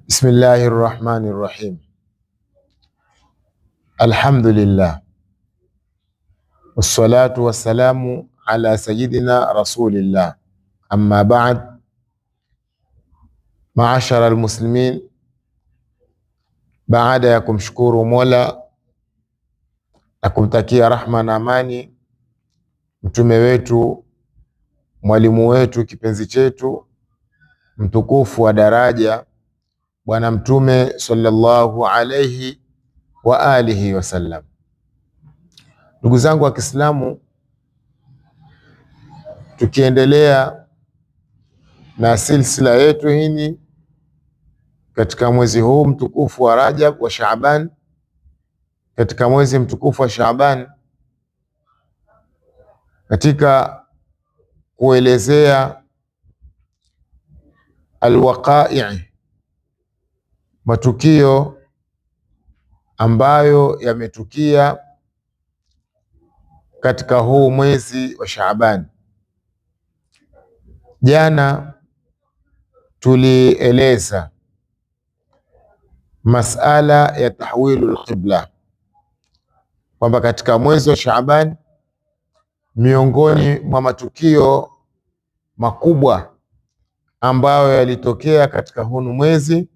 Bismillahi rrahmani rrahim. Alhamdulillah wassalatu wassalamu ala sayidina rasulillah, amma ba'd. Maashara almuslimin, baada ya kumshukuru Mola na kumtakia rahma na amani mtume wetu, mwalimu wetu, kipenzi chetu, mtukufu wa daraja, Bwana Mtume sallallahu alayhi wa alihi wasallam. Ndugu zangu wa Kiislamu, tukiendelea na silsila yetu hii katika mwezi huu mtukufu wa Rajab wa Shaaban, katika mwezi mtukufu wa Shaaban, katika kuelezea alwaqai', matukio ambayo yametukia katika huu mwezi wa Shaaban. Jana tulieleza masala ya tahwilu alqibla, kwamba katika mwezi wa Shaaban miongoni mwa matukio makubwa ambayo yalitokea katika huu mwezi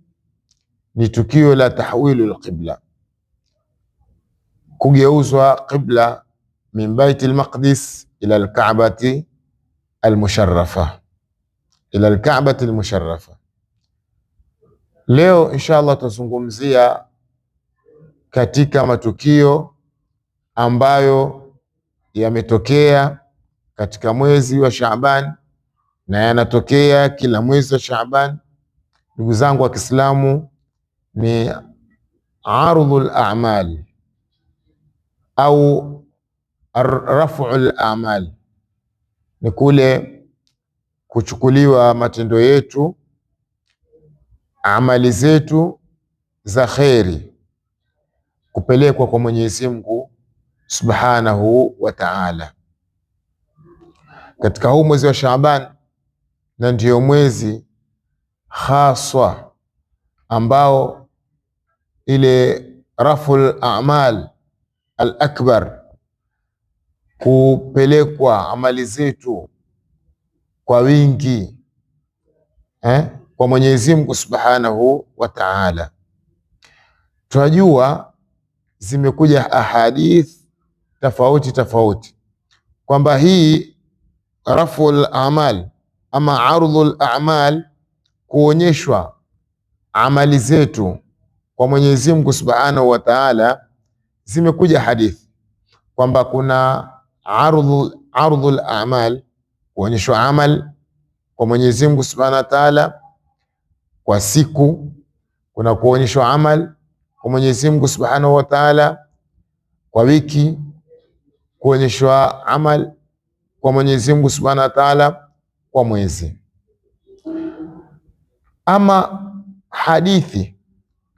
ni tukio la tahwilu alqibla, kugeuzwa qibla min Bait al-Maqdis ila al-Ka'bati al-Musharrafa, ila al-Ka'bati al-Musharrafa. Leo insha Allah tutazungumzia katika matukio ambayo yametokea katika mwezi wa Shaaban na yanatokea kila mwezi wa Shaaban. Ndugu zangu wa Kiislamu, ni ardhul a'mal au raf'ul a'mal, ni kule kuchukuliwa matendo yetu, amali zetu za kheri, kupelekwa kwa Mwenyezi Mungu Subhanahu wa Ta'ala katika huu mwezi wa Shaaban. Na ndiyo mwezi haswa ambao ile raful a'mal al-akbar, kupelekwa amali zetu kwa wingi kwa Mwenyezi Mungu Subhanahu wa Ta'ala. Tunajua zimekuja ahadith tofauti tofauti kwamba hii raful a'mal ama ardhul a'mal, kuonyeshwa amali zetu kwa Mwenyezi Mungu Subhanahu wa Ta'ala, zimekuja hadithi kwamba kuna ardhul a'mal, kuonyeshwa amal kwa Mwenyezi Mungu Subhanahu wa Ta'ala kwa siku. Kuna kuonyeshwa amal kwa Mwenyezi Mungu Subhanahu wa Ta'ala kwa wiki, kuonyeshwa amal kwa Mwenyezi Mungu Subhanahu wa Ta'ala kwa mwezi. Ama hadithi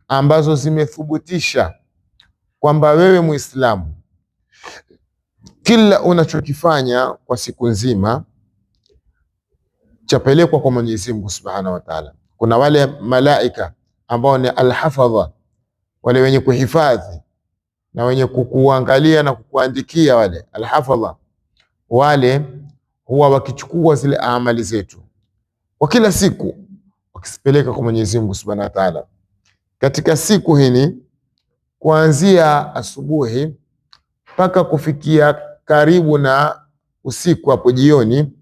ambazo zimethibitisha kwamba wewe Muislamu, kila unachokifanya kwa siku nzima chapelekwa kwa Mwenyezi Mungu Subhanahu wa Ta'ala. Kuna wale malaika ambao ni alhafadha, wale wenye kuhifadhi na wenye kukuangalia na kukuandikia, wale alhafadha, wale huwa wakichukua zile amali zetu kwa kila siku wakisipeleka kwa Mwenyezi Mungu Subhanahu wa Ta'ala. Katika siku hii kuanzia asubuhi mpaka kufikia karibu na usiku hapo jioni,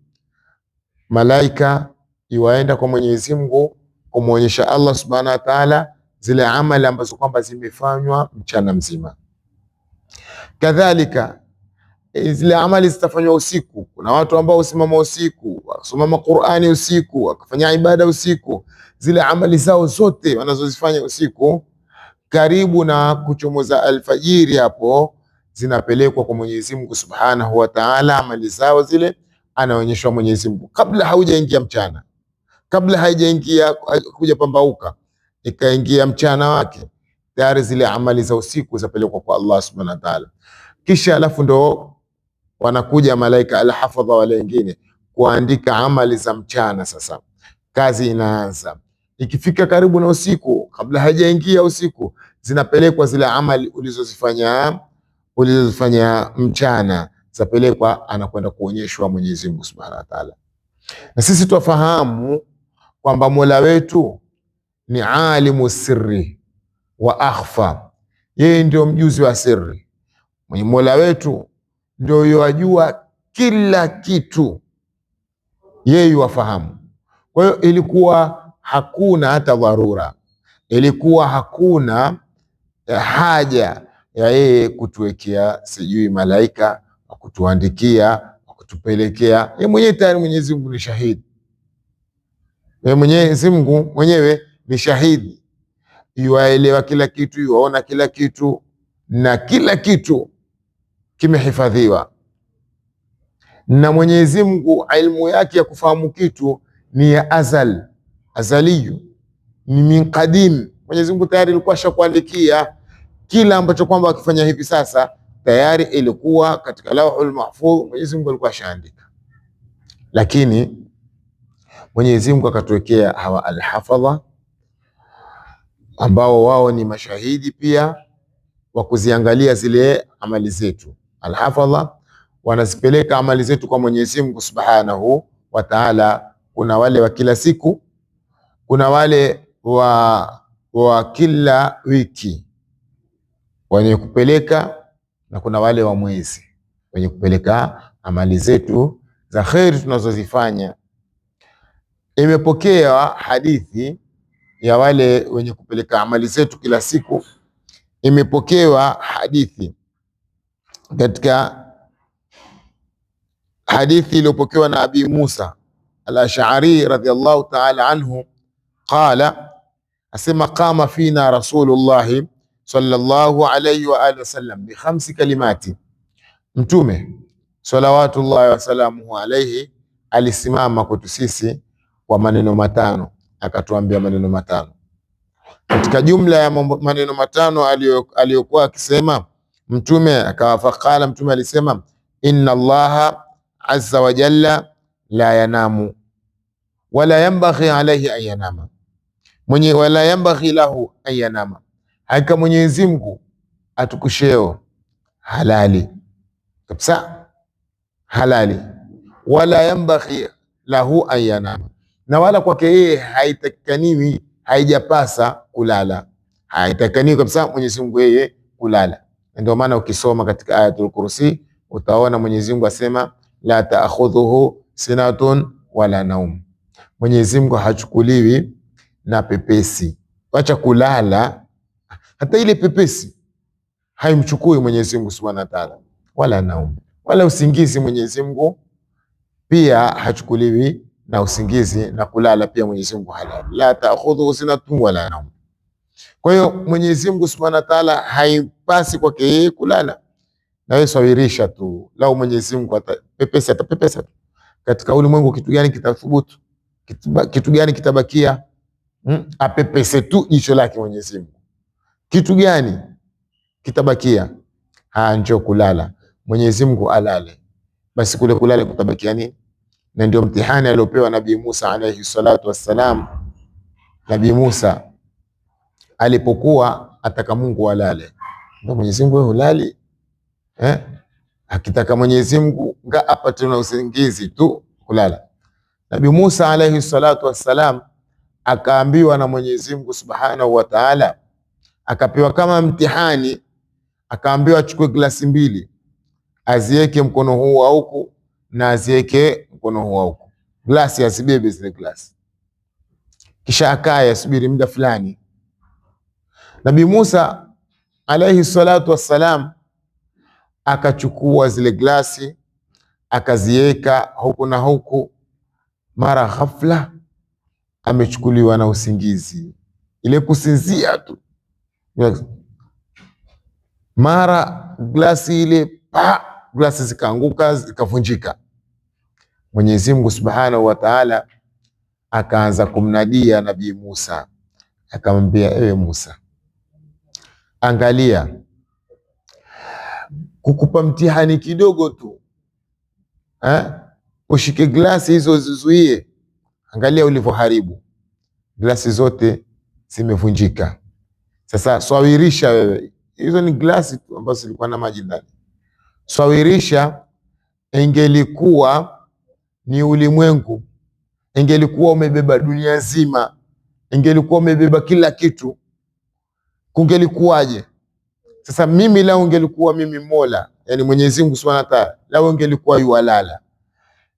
malaika iwaenda kwa Mwenyezi Mungu kumwonyesha Allah Subhanahu wa Ta'ala zile amali ambazo kwamba zimefanywa mchana mzima. Kadhalika zile amali zitafanywa usiku. Kuna watu ambao usimama usiku, wasoma Qur'ani usiku, wakafanya ibada usiku. Zile amali zao zote wanazozifanya usiku, karibu na kuchomoza alfajiri, hapo zinapelekwa kwa Mwenyezi Mungu Subhanahu wa Ta'ala. Amali zao zile anaonyeshwa Mwenyezi Mungu kabla haujaingia mchana, kabla haijaingia kuja pambauka, ikaingia mchana wake, tayari zile amali za usiku zapelekwa kwa Allah Subhanahu wa Ta'ala. Kisha alafu ndo wanakuja malaika alhafadha wale wengine kuandika amali za mchana. Sasa kazi inaanza, ikifika karibu na usiku, kabla hajaingia usiku, zinapelekwa zile amali ulizozifanya mchana, zapelekwa, anakwenda kuonyeshwa Mwenyezi Mungu Subhanahu wa Ta'ala. Na sisi twafahamu kwamba Mola wetu ni alimu sirri wa akhfa, yeye ndio mjuzi wa siri. Mwenye Mola wetu ndio yajua kila kitu, yeye wafahamu. Kwa hiyo ilikuwa hakuna hata dharura, ilikuwa hakuna haja ya yeye kutuwekea sijui malaika wa kutuandikia wa kutupelekea. Yeye mwenyewe tayari Mwenyezi Mungu ni shahidi, yeye Mwenyezi Mungu mwenyewe ni shahidi, yuaelewa kila kitu, yuaona kila kitu, na kila kitu kimehifadhiwa. Na Mwenyezi Mungu ilmu yake ya kufahamu kitu ni ya azaliyu, ni min qadim. Mwenyezi Mungu tayari alikuwa ashakuandikia kila ambacho kwamba akifanya hivi sasa, tayari ilikuwa katika lauhul mahfudh, Mwenyezi Mungu alikuwa ashaandika. Lakini Mwenyezi Mungu akatuwekea hawa alhafadha, ambao wao ni mashahidi pia wa kuziangalia zile amali zetu. Alhafadha wanazipeleka amali zetu kwa Mwenyezi Mungu Subhanahu wa Ta'ala. Kuna wale wa kila siku, kuna wale wa kila wiki wenye kupeleka, na kuna wale wa mwezi wenye kupeleka amali zetu za kheri tunazozifanya. Imepokewa hadithi ya wale wenye kupeleka amali zetu kila siku. Imepokewa hadithi katika hadithi iliyopokewa na Abi Musa al-Ash'ari radhiyallahu ta'ala anhu, qala, asema qama fina Rasulullahi sallallahu alayhi wa alihi wasallam bi 5 kalimati, Mtume salawatullahi wasalamuhu alayhi alisimama kwetu sisi kwa maneno matano, akatuambia maneno matano. Katika jumla ya maneno matano aliyokuwa akisema Mtume akawafakala, Mtume alisema inna Allaha azza wa jalla la yanamu wala yanbaghi alayhi an yanama, wala yanbaghi lahu an yanama, hakika Mwenyezi Mungu atukusheo halali kabisa, halali, wala yanbaghi lahu an yanama, na wala kwake yeye haitakaniwi, haijapasa kulala, haitakaniwi kabisa Mwenyezi Mungu yeye kulala. Ndio maana ukisoma katika Ayatul Kursi utaona Mwenyezi Mungu asema la ta'khudhuhu sinatun wala naum, Mwenyezi Mungu hachukuliwi na pepesi. Wacha kulala, hata ile pepesi haimchukui Mwenyezi Mungu Subhanahu wa Ta'ala, wala naum, wala usingizi Mwenyezi Mungu pia hachukuliwi na usingizi, na kulala pia Mwenyezi Mungu halali, la ta'khudhuhu sinatun wala naum. Kwa hiyo Mwenyezi Mungu Subhanahu wa Ta'ala haipasi kwake yeye kulala. Na wewe sawirisha tu, lau Mwenyezi Mungu atapepesa tu katika ulimwengu, kitu gani kitathubutu? Kitu gani kitabakia? Apepese tu jicho lake Mwenyezi Mungu, kitu gani kitabakia? Njoo kulala, Mwenyezi Mungu alale, basi kule kulala kutabakia nini? Na ndio mtihani aliopewa Nabii Musa alayhi salatu wassalam. Nabii Musa alipokuwa ataka Mungu alale, ndio Mwenyezi Mungu hulali akitaka Mwenyezi Mungu apate na usingizi tu kulala. Nabii Musa alayhi salatu wassalam akaambiwa na Mwenyezi Mungu Subhanahu wa Ta'ala, akapewa kama mtihani, akaambiwa achukue glasi mbili, aziweke mkono huu wa huku na aziweke mkono huu wa huku, glasi asibebe zile glasi, kisha akaye asubiri muda fulani. Nabii Musa alayhi salatu wassalam akachukua zile glasi akaziweka huku na huku, mara ghafla amechukuliwa na usingizi, ile kusinzia tu, mara glasi ile glasi zikaanguka zikavunjika. Mwenyezi Mungu Subhanahu wa Ta'ala akaanza kumnadia Nabii Musa, akamwambia, ewe Musa, angalia, kukupa mtihani kidogo tu, ushike glasi hizo zizuie, angalia ulivyoharibu. glasi zote zimevunjika. Sasa swawirisha wewe, hizo ni glasi tu ambazo zilikuwa na maji ndani. Swawirisha, ingelikuwa ni ulimwengu, ingelikuwa umebeba dunia nzima, ingelikuwa umebeba kila kitu, kungelikuwaje? Sasa mimi lao ungelikuwa mimi Mola, yani Mwenyezi Mungu Subhanahu wa Ta'ala, lao ungelikuwa yuwalala,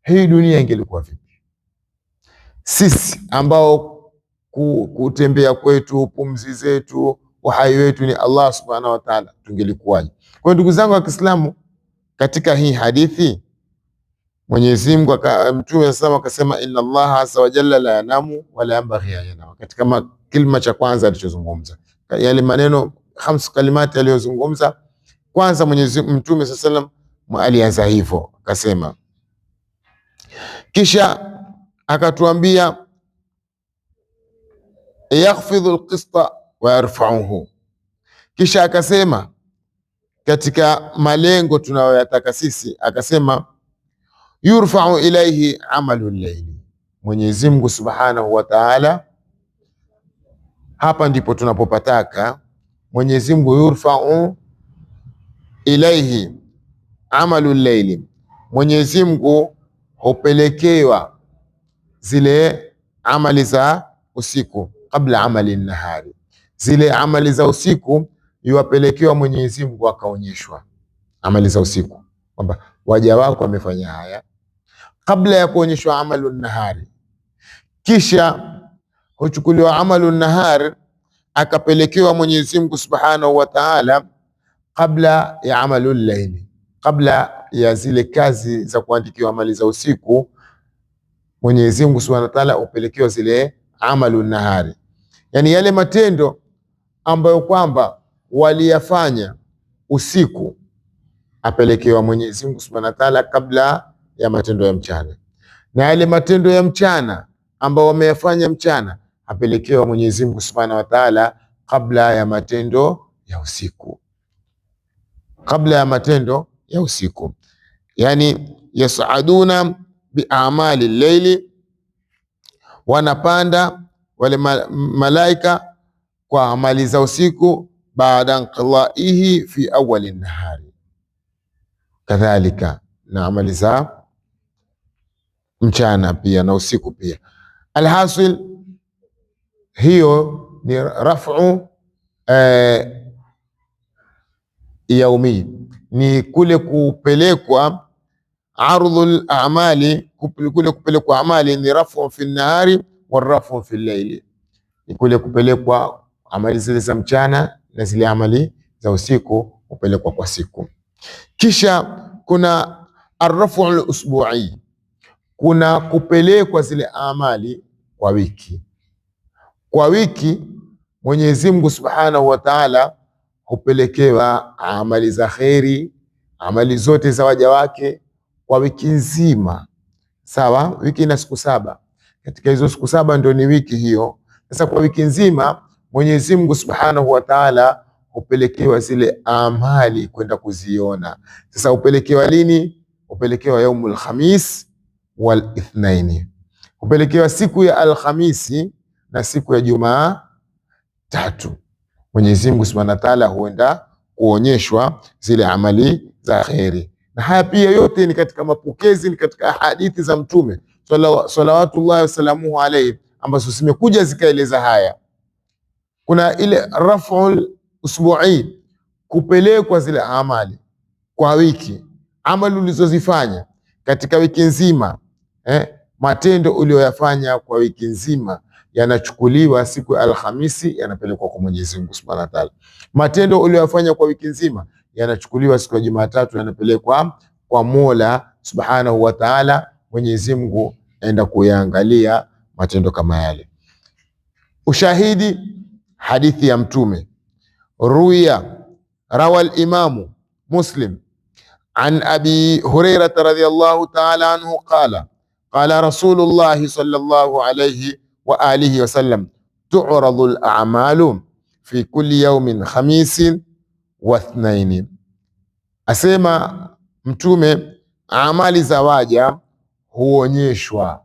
hii dunia ingelikuwa vipi? Sisi ambao kutembea kwetu, pumzi zetu, uhai wetu ni Allah Subhanahu wa Ta'ala, tungelikuwaje? Kwa ndugu zangu wa Kiislamu, katika hii hadithi Mwenyezi Mungu Mtume sasa akasema, inna Allah azza wa jalla la yanamu wala yanbaghi an yanama. Katika kilima cha kwanza alichozungumza, yale maneno 5 kalimati aliyozungumza, kwanza Mwenyezi Mtume sallallahu alaihi wasallam alianza hivyo, akasema, kisha akatuambia yakhfidhu alqista wa yarfa'uhu, kisha akasema katika malengo tunayoyataka sisi, akasema yurfa'u ilayhi amalu llaili. Mwenyezi Mungu Subhanahu wa Ta'ala, hapa ndipo tunapopataka Mwenyezi Mungu, yurfa'u ilayhi amalu llaili, Mwenyezi Mungu hupelekewa zile amali za usiku kabla amali nahari, zile amali za usiku yuwapelekewa Mwenyezi Mungu, akaonyeshwa amali za usiku kwamba waja wako wamefanya haya kabla ya kuonyeshwa amalu nahari. Kisha huchukuliwa amalu nahari akapelekewa Mwenyezi Mungu Subhanahu wa Ta'ala kabla ya amalu llaili, kabla ya zile kazi za kuandikiwa amali za usiku. Mwenyezi Mungu Subhanahu wa Ta'ala upelekewa zile amalu nahari, yani yale matendo ambayo kwamba waliyafanya usiku apelekewa Mwenyezi Mungu Subhanahu wa Ta'ala kabla ya matendo ya mchana, na yale matendo ya mchana ambao wameyafanya mchana apelekewa Mwenyezi Mungu Subhanahu wa Ta'ala kabla ya matendo ya usiku, kabla ya matendo ya usiku. Yani yasaduna biamali llaili, wanapanda wale malaika kwa amali za usiku, baada inqidaihi fi awali nahari, kadhalika na amali za mchana pia na usiku pia. Alhasil, hiyo ni rafu yaumi, ni kule kupelekwa ardhul a'mali, kule kupelekwa amali ni rafu fi nahari wa rafu fi llaili, ni kule kupelekwa amali zile za mchana na zile amali za usiku kupelekwa kwa siku. Kisha kuna arrafu al-usbu'i, kuna kupelekwa zile amali kwa wiki. Kwa wiki Mwenyezi Mungu Subhanahu wa Ta'ala hupelekewa amali za kheri, amali zote za waja wake kwa wiki nzima. Sawa, wiki ina siku 7, katika hizo siku 7 ndio ni wiki hiyo. Sasa kwa wiki nzima Mwenyezi Mungu Subhanahu wa Ta'ala hupelekewa zile amali kwenda kuziona. Sasa hupelekewa lini? Hupelekewa yaumul khamis wal ithnaini, hupelekewa siku ya Alhamisi na siku ya Jumatatu. Mwenyezi Mungu Subhanahu wa Ta'ala huenda kuonyeshwa zile amali za kheri, na haya pia yote ni katika mapokezi, ni katika hadithi za Mtume salawatullahi wasalamuhu alayhi, ambazo zimekuja zikaeleza haya. Kuna ile raf'ul usbu'i, kupelekwa zile amali kwa wiki, amali ulizozifanya katika wiki nzima, matendo uliyoyafanya kwa wiki nzima yanachukuliwa siku ya Alhamisi, yanapelekwa kwa Mwenyezi Mungu Subhanahu wa Ta'ala. Matendo uliyoyafanya kwa wiki nzima yanachukuliwa siku ya Jumatatu, yanapelekwa kwa Mola Subhanahu wa Ta'ala. Mwenyezi Mungu aenda kuyaangalia matendo kama yale. Ushahidi, hadithi ya Mtume, rawal imamu Muslim an Abi Hurairah radhiyallahu ta'ala anhu qala Rasulullah sallallahu alayhi wa alihi wasallam, tu'radu al-a'malu fi kulli yawmin khamisin wa ithnaini. Asema Mtume, amali za waja huonyeshwa,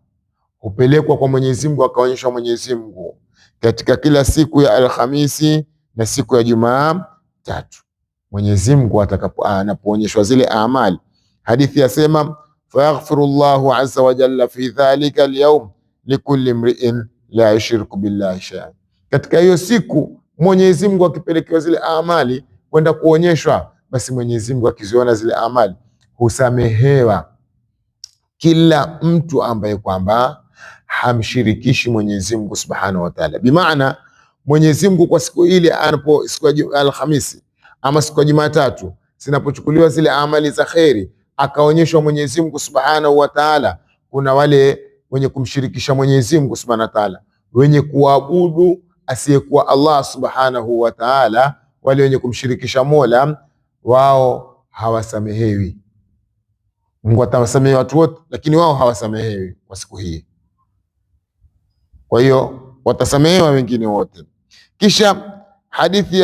hupelekwa kwa Mwenyezi Mungu, akaonyeshwa Mwenyezi Mungu katika kila siku ya Alhamisi na siku ya Jumatatu. Mwenyezi Mungu anapoonyeshwa zile amali, hadithi yasema fayaghfiru Llahu azza wa jalla fi dhalika alyawm likulli mri'in la yushriku billahi shay'an. Katika hiyo siku Mwenyezi Mungu akipelekewa zile amali kwenda kuonyeshwa, basi Mwenyezi Mungu akiziona zile amali husamehewa kila mtu ambaye kwamba hamshirikishi Mwenyezi Mungu Subhanahu wa Ta'ala. Bimaana Mwenyezi Mungu kwa siku ile siku ya Alhamisi ama siku ya Jumatatu zinapochukuliwa zile amali za kheri, akaonyeshwa Mwenyezi Mungu Subhanahu wa Ta'ala, kuna wale wenye kumshirikisha Mwenyezi Mungu Subhanahu wa Ta'ala, wenye kuabudu asiyekuwa Allah Subhanahu wa Ta'ala, wale wenye kumshirikisha Mola, wao hawasamehewi. Mungu atawasamehe watu wote, lakini wao hawasamehewi kwa siku hii. Kwa hiyo watasamehewa wengine wote. Kisha hadithi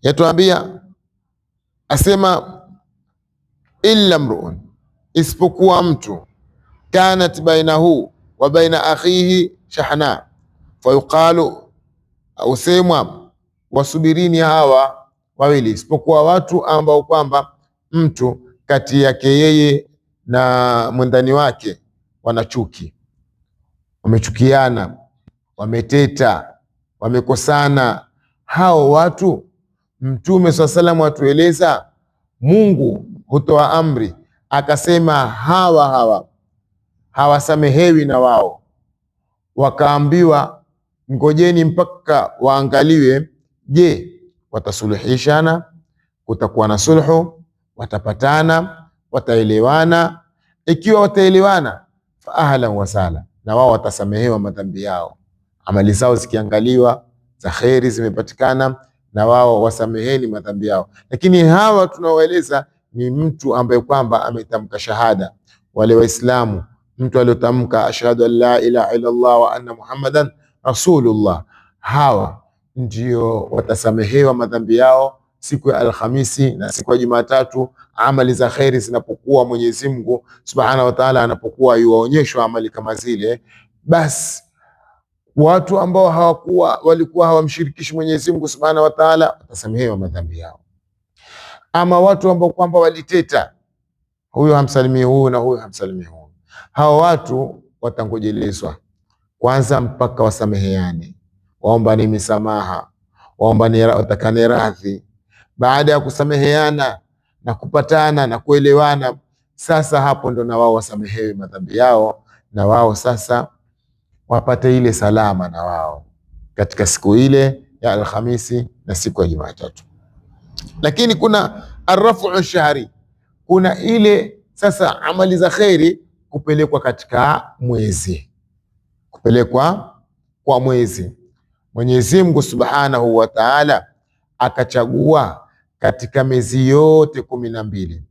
yatuambia asema illa mruun, isipokuwa mtu kanat bainahu wa baina akhihi shahna fayuqalu, ausemwa wasubirini hawa wawili, isipokuwa watu ambao kwamba mtu kati yake yeye na mwendani wake wana chuki, wamechukiana, wameteta, wamekosana. Hao watu Mtume swalla salam atueleza, Mungu hutoa amri akasema hawa hawasamehewi na wao, wakaambiwa ngojeni mpaka waangaliwe, je, watasuluhishana, kutakuwa na sulhu, watapatana, wataelewana. Ikiwa wataelewana, fa ahlan wa sahlan, na wao watasamehewa madhambi yao, amali zao zikiangaliwa za kheri zimepatikana, na wao wasameheni madhambi yao. Lakini hawa tunaoeleza ni mtu ambaye kwamba ametamka shahada, wale Waislamu, mtu aliyotamka ashhadu an la ilaha illa Allah wa anna Muhammadan rasulullah, hawa ndio watasamehewa madhambi yao siku ya Alhamisi na siku ya Jumatatu. Amali za kheri zinapokuwa Mwenyezi Mungu Subhanahu wa Ta'ala anapokuwa yuwaonyeshwa amali kama zile, basi watu ambao walikuwa hawamshirikishi Mwenyezi Mungu Subhanahu wa Ta'ala watasamehewa madhambi yao. Ama watu ambao kwamba waliteta, huyu hamsalimii huyu na huyu hamsalimii huyu, hao watu watangojelezwa kwanza mpaka wasameheane, waombani misamaha, watakane radhi. Baada ya kusameheana na kupatana na kuelewana, sasa hapo ndo na wao wasamehewe madhambi yao, na wao sasa wapate ile salama na wao katika siku ile ya Alhamisi na siku ya Jumatatu. Lakini kuna arrafu shahri, kuna ile sasa amali za kheri kupelekwa katika mwezi, kupelekwa kwa mwezi. Mwenyezi Mungu Subhanahu wa Ta'ala akachagua katika miezi yote 12,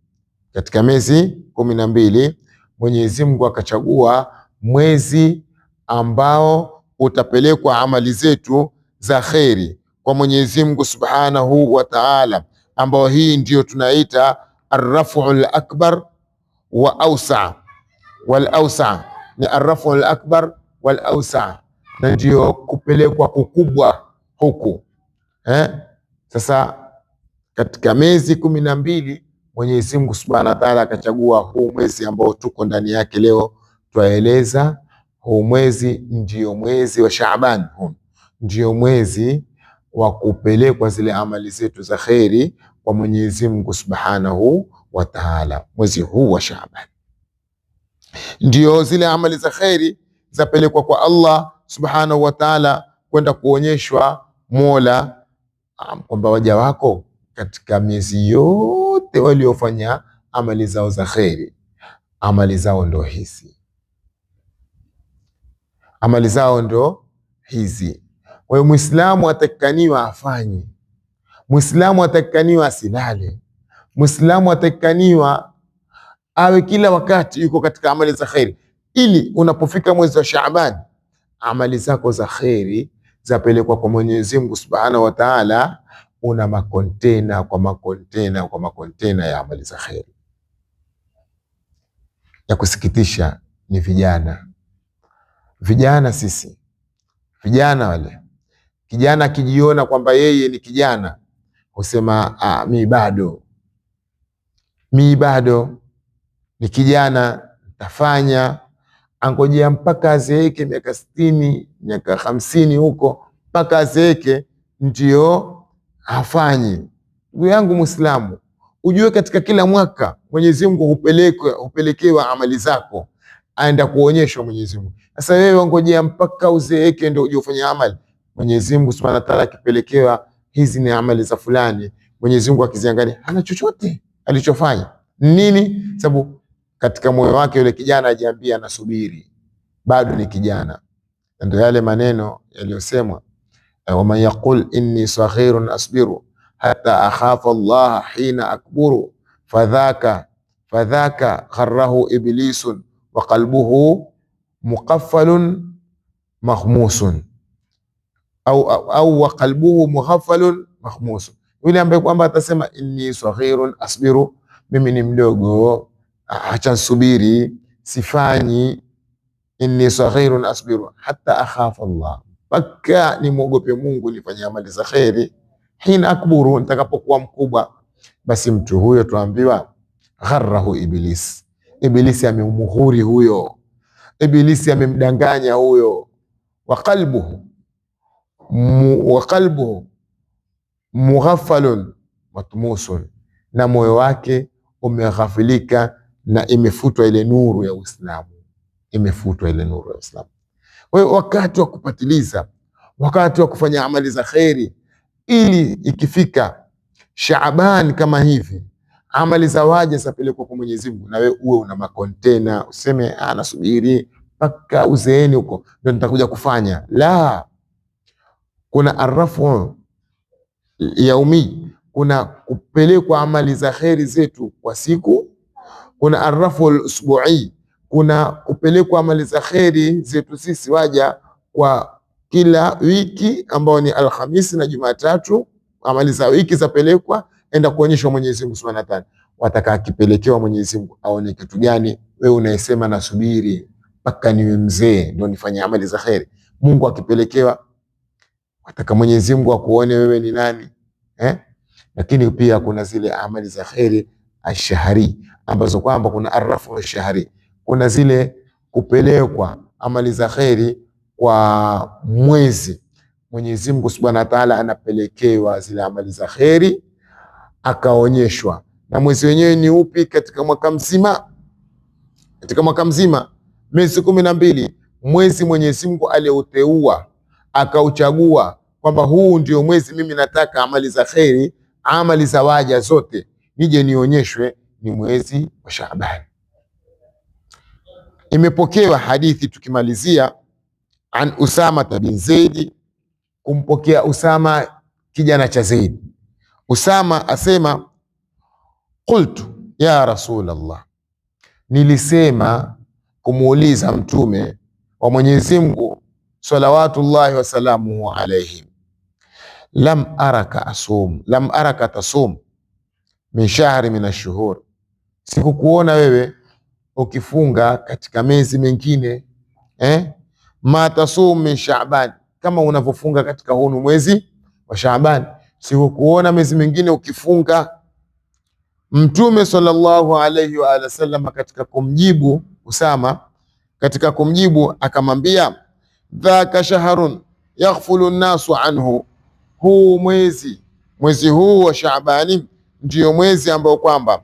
katika miezi 12 Mwenyezi Mungu akachagua mwezi ambao utapelekwa amali zetu za kheri kwa Mwenyezi Mungu Subhanahu wa Ta'ala, ambao hii ndio tunaita arraf'ul akbar wa awsa wal awsa, ni arraf'ul akbar wal awsa, na ndio kupelekwa kukubwa huku Sasa katika miezi 12 Mwenyezi Mungu Subhanahu wa Ta'ala akachagua huu mwezi ambao tuko ndani yake leo twaeleza. Huu mwezi ndio mwezi wa Shaaban, huu ndio mwezi wa kupelekwa zile amali zetu za kheri kwa Mwenyezi Mungu Subhanahu wa Ta'ala. Mwezi huu wa Shaaban ndio zile amali za kheri zapelekwa kwa Allah Subhanahu wa Ta'ala kwenda kuonyeshwa Mola kwamba waja wako katika miezi yote waliofanya amali zao za kheri, amali zao ndo hizi, amali zao ndo hizi. Kwa hiyo Muislamu atakikaniwa afanye, Muislamu atakikaniwa asilale, Muislamu atakikaniwa awe kila wakati yuko katika amali za kheri, ili unapofika mwezi wa Shaaban amali zako za kheri zapelekwa kwa Mwenyezi Mungu Subhanahu wa Ta'ala, una makontena kwa makontena kwa makontena ya amali za kheri. Ya kusikitisha ni vijana Vijana sisi, vijana wale, kijana akijiona kwamba yeye ni kijana husema mi bado ni kijana, nitafanya. Angojea mpaka azeeke miaka 60, miaka 50 huko, mpaka azeeke ndio hafanyi. Ndugu yangu Muislamu, ujue katika kila mwaka Mwenyezi Mungu hupelekewa amali zako, aenda kuonyeshwa Mwenyezi Mungu. Sasa wewe ngojea mpaka uzeeke ndio uje ufanye amali? Mwenyezi Mungu Subhanahu wa Ta'ala akipelekewa hizi ni amali za fulani, Mwenyezi Mungu akiziangalia hana chochote alichofanya. Nini sababu? Katika moyo wake yule kijana ajiambia anasubiri, bado ni kijana. Ndio yale maneno yaliyosemwa, waman yaqul inni saghirun asbiru hata akhafa Allah hina akburu fadhaka kharrahu iblisun wa qalbuhu muqaffalun makhmusun au wa qalbuhu mughaffalun makhmusun. Yule ambaye kwamba atasema inni saghirun asbiru, mimi ni mdogo, acha nsubiri, sifanyi. Inni saghirun asbiru hata akhafa Allah, mpaka nimwogope Mungu, nifanye amali za kheri. Hina akburu, nitakapokuwa mkubwa. Basi mtu huyo tuambiwa gharrahu iblis, ibilisi amemghuri huyo, ibilisi amemdanganya huyo. Wa qalbuhu mughaffalun matmusun, na moyo wake umeghafilika na imefutwa ile nuru ya Uislamu, imefutwa ile nuru ya Uislamu. Kwa hiyo wakati wa kupatiliza, wakati wa kufanya amali za kheri, ili ikifika Shaaban kama hivi amali za waja zapelekwa kwa Mwenyezi Mungu, na wewe uwe una makontena, useme nasubiri mpaka uzeeni huko ndio nitakuja kufanya. La, kuna arafu yaumi, kuna kupelekwa amali za kheri zetu kwa siku. Kuna arafu usbu'i, kuna kupelekwa amali za kheri zetu sisi waja kwa kila wiki, ambao ni Alhamisi na Jumatatu. Amali za wiki zapelekwa, enda kuonyeshwa Mwenyezi Mungu Subhanahu wa Ta'ala. Wataka akipelekewa Mwenyezi Mungu aone kitu gani? Wewe unayesema nasubiri mpaka niwe mzee ndio nifanye amali za kheri. Mungu akipelekewa, wataka Mwenyezi Mungu akuone wewe ni nani Lakini pia kuna zile amali za kheri ashahari, ambazo kwamba kuna arafu ashahari, kuna zile kupelekwa amali za kheri kwa mwezi. Mwenyezi Mungu Subhanahu wa Ta'ala anapelekewa zile amali za kheri akaonyeshwa. Na mwezi wenyewe ni upi? Katika mwaka mzima, katika mwaka mzima miezi 12, mwezi Mwenyezi Mungu aliyouteua akauchagua kwamba huu ndio mwezi mimi nataka amali za kheri, amali za waja zote nije nionyeshwe, ni mwezi wa Shaaban. Imepokewa hadithi, tukimalizia, an Usama bin Zaid, kumpokea Usama kijana cha Zaid. Usama asema qultu ya Rasulullah, nilisema kumuuliza mtume wa Mwenyezi Mungu salawatullahi wasalamuhu alayhi, lam araka tasum min shahri min ashhur, sikukuona wewe ukifunga katika miezi mengine ma tasum min Shaaban, kama unavyofunga katika huu mwezi wa Shaaban, sikukuona miezi mingine ukifunga. Mtume sallallahu alayhi wa sallam katika kumjibu Usama, katika kumjibu akamwambia, dhaka shahrun yaghfulu nnasu anhu, huu mwezi huu wa Shaabani ndio mwezi ambao kwamba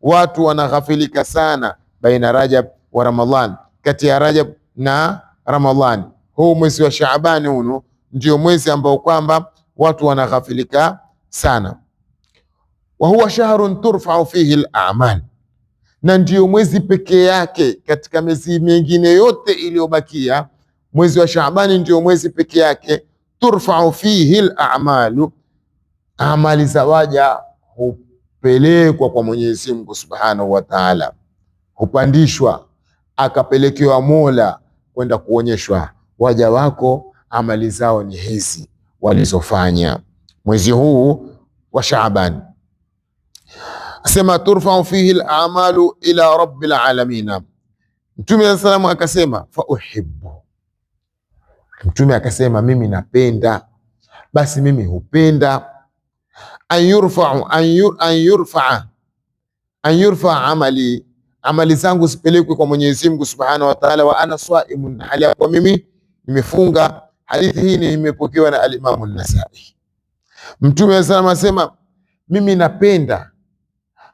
watu wanaghafilika sana, baina Rajab wa Ramadhan, kati ya Rajab na Ramadhani. Huu mwezi wa Shaabani huu ndio mwezi ambao kwamba watu wanaghafilika sana. Wa huwa shahrun turfa'u fihi al-a'mal, na ndio mwezi pekee yake katika miezi mingine yote iliyobakia, mwezi wa Shaabani ndio mwezi pekee yake turfa'u fihi al-a'malu, amali za waja hupelekwa kwa Mwenyezi Mungu Subhanahu wa Ta'ala, hupandishwa akapelekewa Mola kwenda kuonyeshwa waja wako amali zao ni hizi walizofanya mwezi huu wa Shaaban. Asema turfa'u fihi al-a'malu ila rabbil alamin. Mtume sallallahu akasema fa uhibbu, Mtume akasema mimi napenda, basi mimi hupenda an yurfa amali zangu zipelekwe kwa Mwenyezi Mungu Subhanahu wa Ta'ala, wa ana swaimun, hali ya kuwa mimi nimefunga. Hadithi hii imepokewa na al-Imam an-Nasa'i. Mtume sallallahu alayhi wasallam asema mimi napenda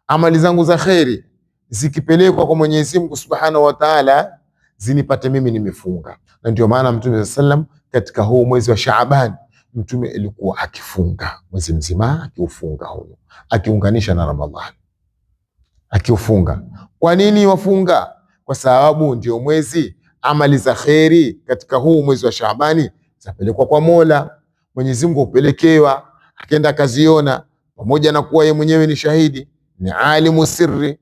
amali zangu za kheri zikipelekwa kwa Mwenyezi Mungu Subhanahu wa Ta'ala zinipate mimi nimefunga. Na ndio maana Mtume sallam katika huu mwezi wa Shaaban Mtume alikuwa akifunga mwezi mzima, akiufunga huo, akiunganisha na Ramadhani, akiufunga. Kwa nini wafunga? Kwa sababu ndio mwezi amali za kheri katika huu mwezi wa Shaabani zapelekwa kwa Mola. Mwenyezi Mungu upelekewa, akenda akaziona, pamoja na kuwa yeye mwenyewe ni shahidi, ni alimu sirri,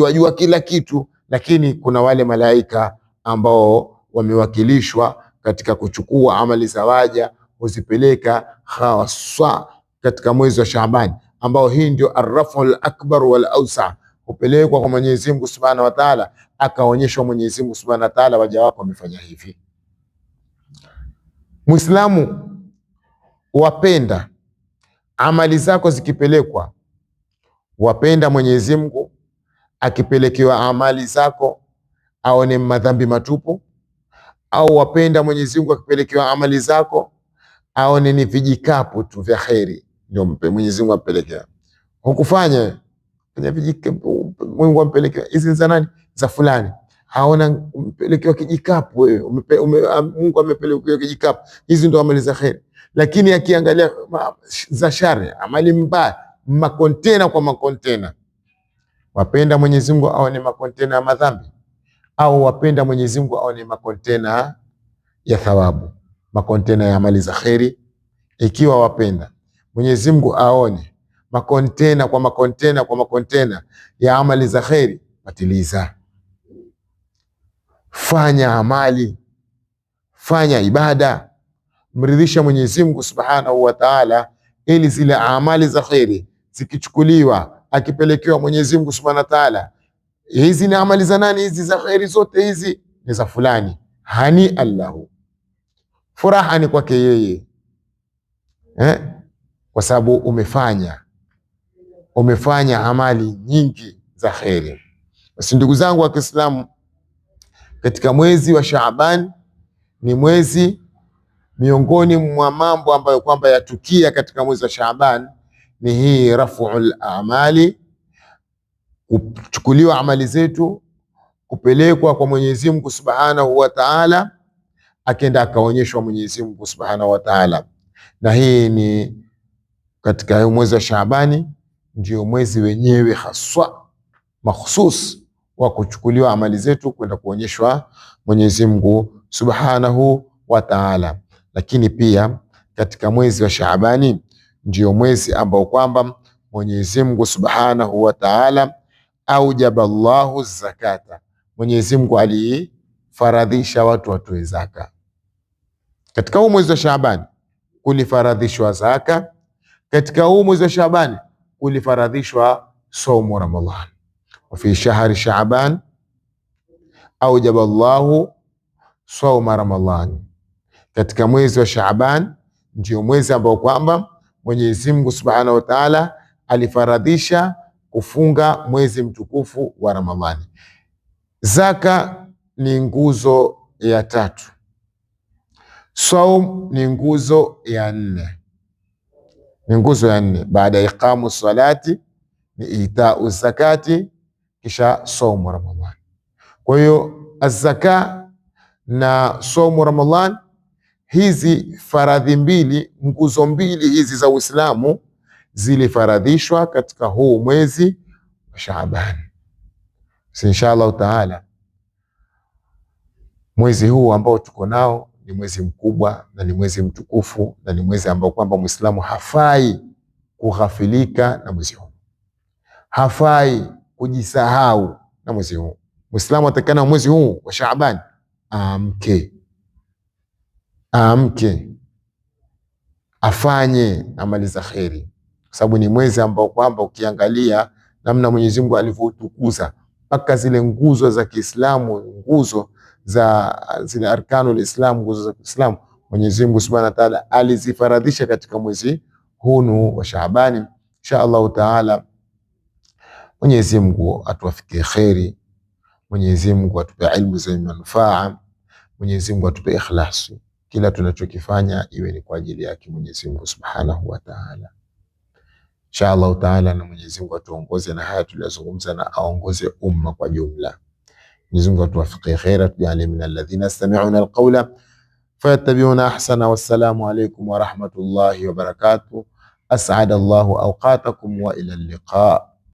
yajua kila kitu, lakini kuna wale malaika ambao wamewakilishwa katika kuchukua amali za waja kuzipeleka hasa katika mwezi wa Shaaban, ambao hii ndio arraful akbar wal awsa, kupelekwa kwa Mwenyezi Mungu Subhanahu wa Ta'ala, akaonyeshwa Mwenyezi Mungu Subhanahu wa Ta'ala waja wako wamefanya hivi. Muislamu, wapenda amali zako zikipelekwa, wapenda Mwenyezi Mungu akipelekewa amali zako aone madhambi matupu, au wapenda Mwenyezi Mungu akipelekewa amali zako aone ni vijikapu tu vya kheri, ndio Mwenyezi Mungu apelekea. Hukufanya kwenye vijikapu, Mungu ampelekea hizi za nani? Za fulani. Haona mpelekewa kijikapu wewe, Mungu amepelekewa kijikapu, hizi ndio amali za kheri. Lakini akiangalia za shari, amali mbaya, makontena kwa makontena. Wapenda Mwenyezi Mungu aone makontena ya madhambi, au wapenda Mwenyezi Mungu aone makontena ya thawabu, makontena ya amali za kheri? Ikiwa wapenda Mwenyezi Mungu aone makontena kwa makontena kwa makontena ya amali za kheri, patiliza, fanya amali, fanya ibada, mridhisha Mwenyezi Mungu Subhanahu wa Ta'ala, ili zile amali za kheri zikichukuliwa akipelekewa Mwenyezi Mungu Subhanahu wa Ta'ala, hizi ni amali za nani? Hizi za kheri zote hizi ni za fulani. Hani Allahu, furaha ni kwake yeye, kwa sababu umefanya amali nyingi za kheri. Basi ndugu zangu wa Kiislamu, katika mwezi wa Shaaban ni mwezi miongoni mwa mambo ambayo kwamba yatukia katika mwezi wa Shaaban ni hii raf'ul a'mali, kuchukuliwa amali zetu kupelekwa kwa Mwenyezi Mungu Subhanahu wa Ta'ala, akenda akaonyeshwa Mwenyezi Mungu Subhanahu wa Ta'ala. Na hii ni katika mwezi wa Shaabani, ndio mwezi wenyewe haswa makhsus wa kuchukuliwa amali zetu kwenda kuonyeshwa Mwenyezi Mungu Subhanahu wa Ta'ala. Lakini pia katika mwezi wa Shaabani ndio mwezi ambao kwamba Mwenyezi Mungu Subhanahu wa Ta'ala aujaba Allahu zakata, Mwenyezi Mungu alifaradhisha watu watoe zaka. Katika huu mwezi wa Shaabani kulifaradhishwa zaka. Katika huu mwezi wa Shaabani kulifaradhishwa saumu Ramadhan. Wa fi shahri Shaaban aujaba Allahu sauma Ramadhan. Katika mwezi wa Shaaban ndio mwezi ambao kwamba Mwenyezi Mungu Subhanahu wa Ta'ala alifaradhisha kufunga mwezi mtukufu wa Ramadhani. Zaka ni nguzo ya 3, saum ni nguzo ya 4, ni nguzo ya 4. Baada ya iqamu salati ni itau zakati, kisha saumu Ramadhani. Kwa hiyo azaka na saumu Ramadhani, hizi faradhi mbili, nguzo mbili hizi za Uislamu zilifaradhishwa katika huu mwezi wa Shaaban. Inshallah Taala, mwezi huu ambao tuko nao ni mwezi mkubwa na ni mwezi mtukufu na ni mwezi ambao kwamba Muislamu hafai kughafilika na mwezi huu, hafai kujisahau na mwezi huu. Muislamu atakana mwezi huu wa Shaaban aamke afanye amali za kheri, kwa sababu ni mwezi ambao kwamba ukiangalia namna Mwenyezi Mungu alivyotukuza mpaka zile nguzo za Kiislamu, nguzo za zile arkanul Islam, nguzo za Kiislamu, Mwenyezi Mungu Subhanahu wa Ta'ala alizifaradhisha katika mwezi huu wa Shaabani. Insha Allahu Ta'ala, Mwenyezi Mungu atuwafikie kheri, Mwenyezi Mungu atupe ilmu zenye manufaa, Mwenyezi Mungu atupe ikhlasi, kila tunachokifanya iwe ni kwa ajili yake Mwenyezi Mungu Subhanahu wa Ta'ala. Insha Allahu Ta'ala, na Mwenyezi Mungu atuongoze na haya tuliyozungumza, na aongoze umma kwa jumla. Mwenyezi Mungu atuwafikie kheri, tujalie min alladhina yastami'una alqawla fayattabi'una ahsana. Wassalamu alaykum wa rahmatullahi wa barakatuh. As'ada Allahu awqatakum wa ila al-liqa.